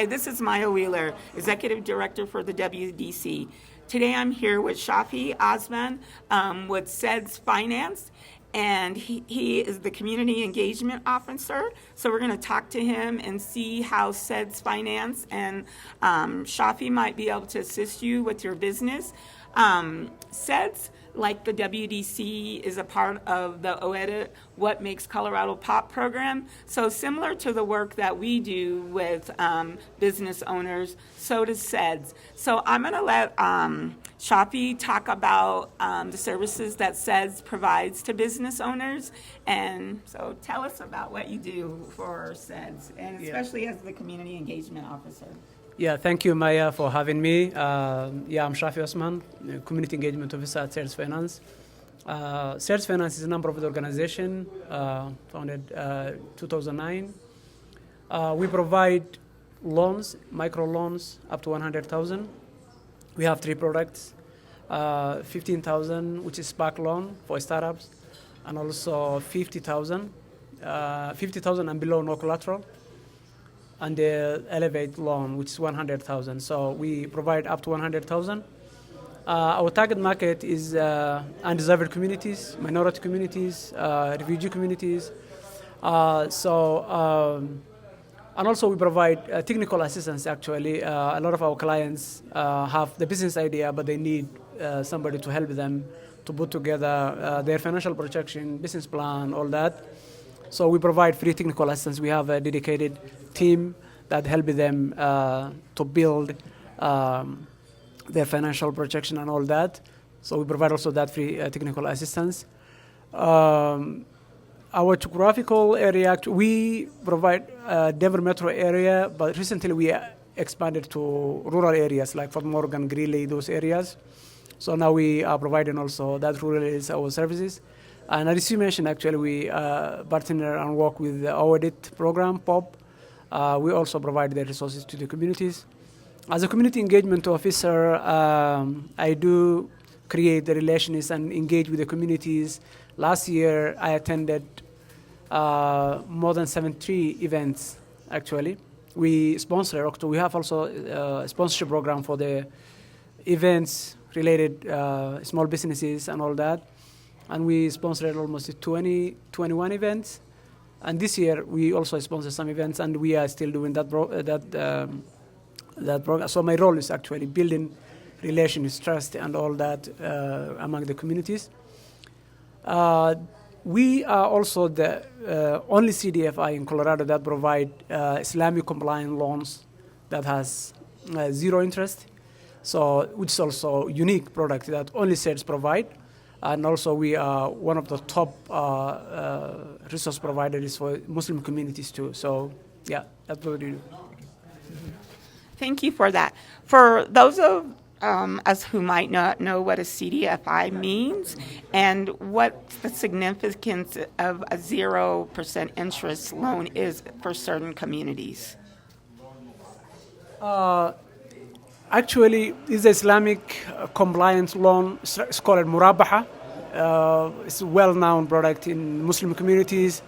Hi, this is Maya Wheeler, Executive Director for the WDC. Today I'm here with Shafi Osman with CEDS Finance, and he is the Community Engagement Officer. So we're going to talk to him and see how CEDS Finance and Shafi might be able to assist you with your business. CEDS, like the WDC, is a part of the OEDA, What Makes Colorado Pop program. So similar to the work that we do with business owners, so does CEDS. So I'm going to let Shafi talk about the services that CEDS provides to business owners. And so tell us about what you do for CEDS, and especially as the Community Engagement Officer. Yeah, thank you, Maya, for having me. I'm Shafi Osman, Community Engagement Officer at CEDS Finance. CEDS Finance is a non-profit organization founded 2009. We provide loans, microloans, up to 100,000. We have three products: 15,000, which is Spark loan for startups, and also 50,000 and below, no collateral, and the Elevate loan, which is 100,000. So we provide up to 100,000. Our target market is underserved communities, minority communities, refugee communities. And also we provide technical assistance, actually. A lot of our clients have the business idea, but they need somebody to help them to put together their financial projection, business plan, all that. So we provide free technical assistance. We have a dedicated team that help them to build their financial projection and all that. So we provide also that free technical assistance. Our geographical area, we provide Denver metro area, but recently we expanded to rural areas like Fort Morgan, Greeley, those areas. So now we are providing also that rural areas our services. And as you mentioned, actually, we partner and work with the audit program, POP. We also provide the resources to the communities. As a community engagement officer, I do create the relations and engage with the communities. Last year, I attended more than 73 events, actually. We have also a sponsorship program for the events related small businesses and all that. And we sponsored almost 21 events. And this year, we also sponsored some events, and we are still doing that program. So my role is actually building relations, trust, and all that among the communities. We are also the only CDFI in Colorado that provide Islamic-compliant loans that has zero interest. So which is also a unique product that only CEDS provide. And also we are one of the top resource providers for Muslim communities too. So yeah, that's what we do. Thank you for that. For those of us who might not know what a CDFI means and what the significance of a 0% interest loan is for certain communities. Actually, it's the Islamic compliant loan. It's called Murabaha. It's a well-known product in Muslim communities.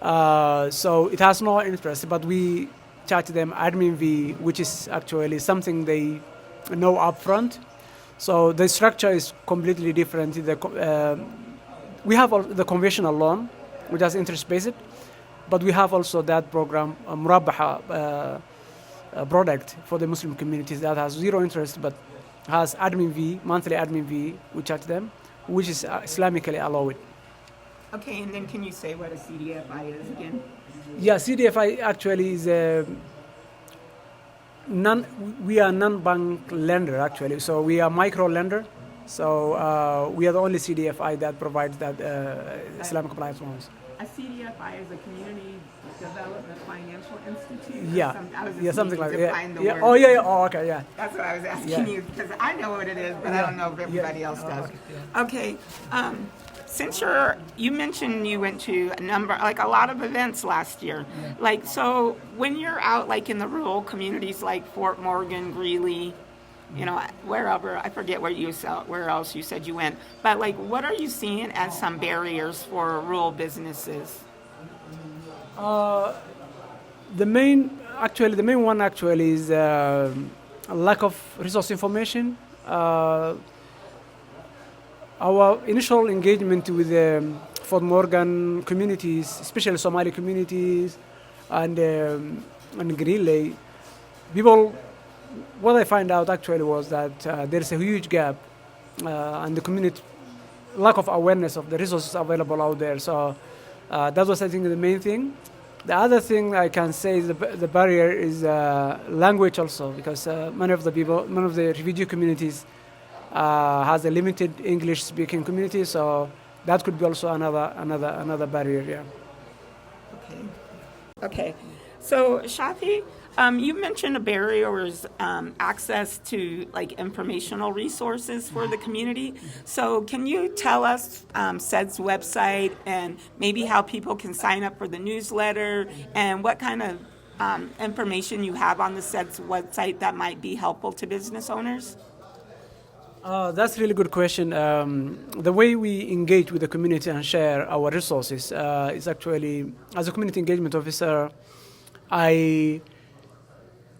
So it has no interest, but we charge them admin fee, which is actually something they know upfront. So the structure is completely different. We have the conventional loan, which has interest-based, but we have also that program, Murabaha, product for the Muslim communities that has zero interest but has admin fee, monthly admin fee, we charge them, which is Islamically allowed. Okay, and then can you say what a CDFI is again? Yeah, CDFI actually is we are non-bank lender actually, so we are micro lender. So we are the only CDFI that provides that Islamic compliance loans. A CDFI is a community development financial institute? Something like that. Yeah. Oh, yeah. Oh, okay, yeah. That's what I was asking you, because I know what it is, but I don't know if everybody else does. Okay. Since you mentioned you went to a lot of events last year. Yeah. So when you're out, in the rural communities like Fort Morgan, Greeley, wherever, I forget where else you said you went, but what are you seeing as some barriers for rural businesses? The main actually, the main one actually is a lack of resource information. Our initial engagement with the Fort Morgan communities, especially Somali communities and Greenley, people, what I find out actually was that there's a huge gap and the community lack of awareness of the resources available out there. So that was, I think, the main thing. The other thing I can say is the barrier is language also, because many of the refugee communities has a limited English-speaking community, so that could be also another barrier. Yeah. Okay. So Shafi, you mentioned a barrier is access to like informational resources for the community. So can you tell us CEDS website and maybe how people can sign up for the newsletter and what kind of information you have on the CEDS website that might be helpful to business owners? That's a really good question. The way we engage with the community and share our resources is actually, as a community engagement officer, I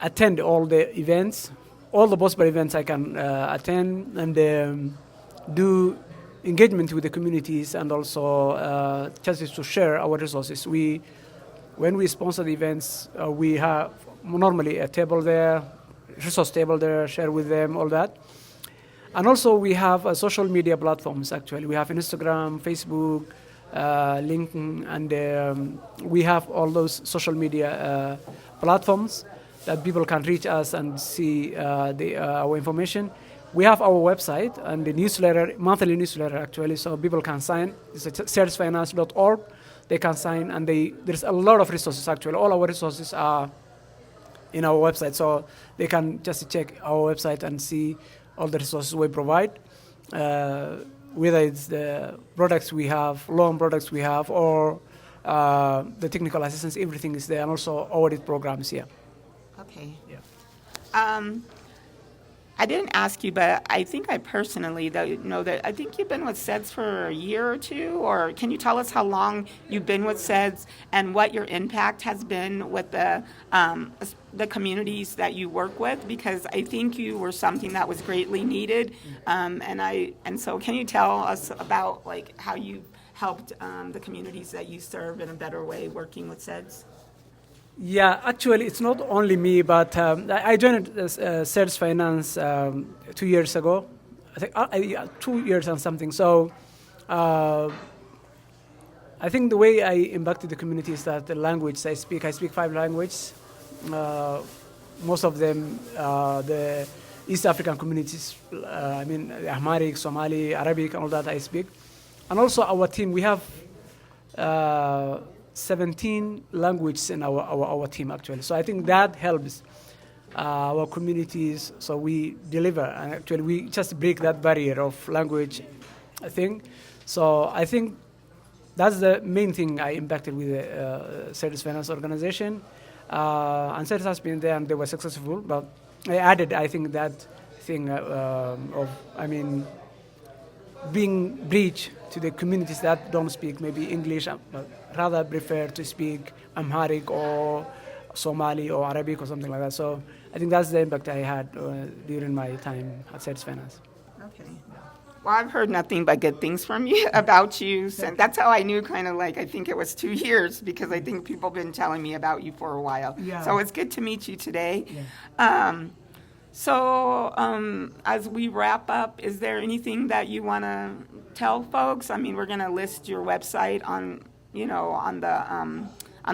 attend all the events, all the possible events I can attend, and do engagement with the communities and also chances to share our resources. When we sponsor the events, we have normally a table there, resource table there, share with them, all that. And also we have social media platforms, actually. We have Instagram, Facebook, LinkedIn, and we have all those social media platforms that people can reach us and see our information. We have our website and the newsletter, monthly newsletter, actually, so people can sign. It's at cedesfinance.org. They can sign, and there's a lot of resources, actually. All our resources are in our website, so they can just check our website and see all the resources we provide, whether it's the products we have, loan products we have, or the technical assistance, everything is there, and also audit programs here. Okay. Yeah. I didn't ask you, but I think I personally know that I think you've been with CEDS for a year or two, or can you tell us how long you've been with CEDS and what your impact has been with the communities that you work with? Because I think you were something that was greatly needed, and so can you tell us about like how you helped the communities that you serve in a better way working with CEDS? Yeah, actually, it's not only me, but I joined CEDS Finance 2 years ago. I think 2 years and something. So I think the way I impacted the community is that the language I speak 5 languages. Most of them, the East African communities, Amharic, Somali, Arabic, and all that I speak. And also our team, we have 17 languages in our team, actually. So I think that helps our communities, so we deliver. And actually, we just break that barrier of language thing. So I think that's the main thing I impacted with the CEDS Finance organization. And CEDS has been there, and they were successful. But I added, I think, that thing being bridge to the communities that don't speak maybe English, but rather prefer to speak Amharic or Somali or Arabic or something like that. So I think that's the impact I had during my time at CEDS Finance. Okay. Well, I've heard nothing but good things from you about you. And that's how I knew kind of like, I think it was 2 years, because I think people have been telling me about you for a while. Yeah. So it's good to meet you today. Yeah. As we wrap up, is there anything that you want to tell folks? I mean, we're going to list your website on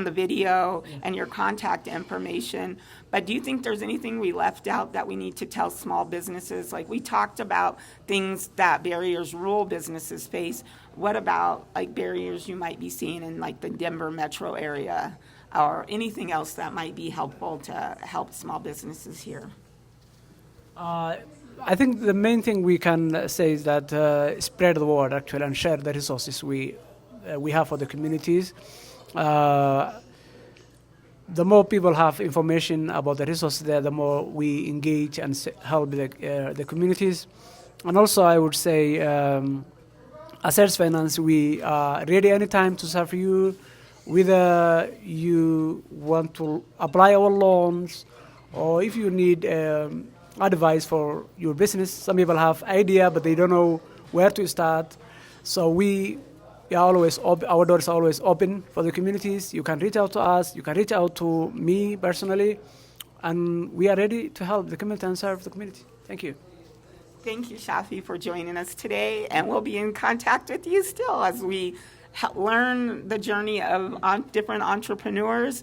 the video and your contact information. But do you think there's anything we left out that we need to tell small businesses? Like we talked about things that barriers rural businesses face. What about like barriers you might be seeing in like the Denver metro area, or anything else that might be helpful to help small businesses here? I think the main thing we can say is that spread the word, actually, and share the resources we have for the communities. The more people have information about the resources there, the more we engage and help the communities. And also, I would say, as CEDS Finance, we are ready anytime to serve you. whether you want to apply our loans or if you need advice for your business. Some people have idea, but they don't know where to start. So we are always our doors are always open for the communities. You can reach out to us. You can reach out to me personally, and we are ready to help the community and serve the community. Thank you. Thank you, Shafi, for joining us today, and we'll be in contact with you still as we learn the journey of different entrepreneurs.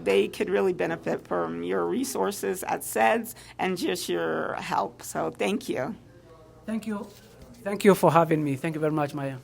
They could really benefit from your resources at CEDS and just your help. So thank you. Thank you. Thank you for having me. Thank you very much, Maya.